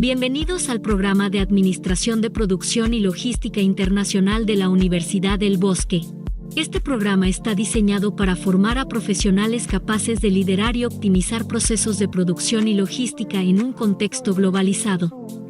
Bienvenidos al programa de Administración de Producción y Logística Internacional de la Universidad del Bosque. Este programa está diseñado para formar a profesionales capaces de liderar y optimizar procesos de producción y logística en un contexto globalizado.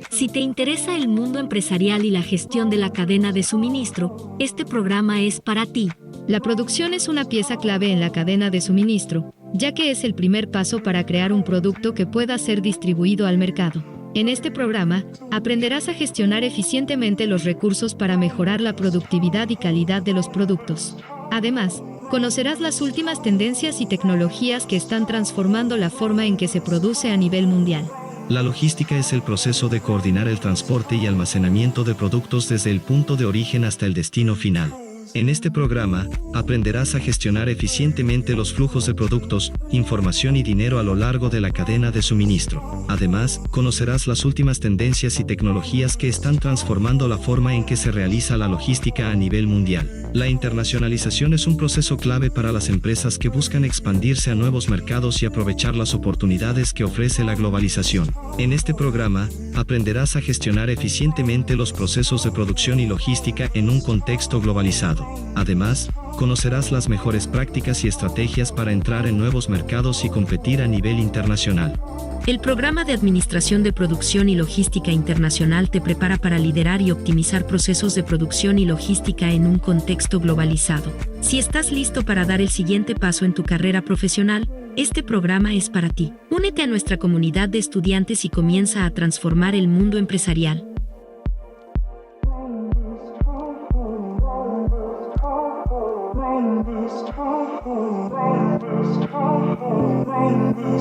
Si te interesa el mundo empresarial y la gestión de la cadena de suministro, este programa es para ti. La producción es una pieza clave en la cadena de suministro, ya que es el primer paso para crear un producto que pueda ser distribuido al mercado. En este programa, aprenderás a gestionar eficientemente los recursos para mejorar la productividad y calidad de los productos. Además, conocerás las últimas tendencias y tecnologías que están transformando la forma en que se produce a nivel mundial. La logística es el proceso de coordinar el transporte y almacenamiento de productos desde el punto de origen hasta el destino final. En este programa, aprenderás a gestionar eficientemente los flujos de productos, información y dinero a lo largo de la cadena de suministro. Además, conocerás las últimas tendencias y tecnologías que están transformando la forma en que se realiza la logística a nivel mundial. La internacionalización es un proceso clave para las empresas que buscan expandirse a nuevos mercados y aprovechar las oportunidades que ofrece la globalización. En este programa, aprenderás a gestionar eficientemente los procesos de producción y logística en un contexto globalizado. Además, conocerás las mejores prácticas y estrategias para entrar en nuevos mercados y competir a nivel internacional. El programa de Administración de Producción y Logística Internacional te prepara para liderar y optimizar procesos de producción y logística en un contexto globalizado. Si estás listo para dar el siguiente paso en tu carrera profesional, este programa es para ti. Únete a nuestra comunidad de estudiantes y comienza a transformar el mundo empresarial.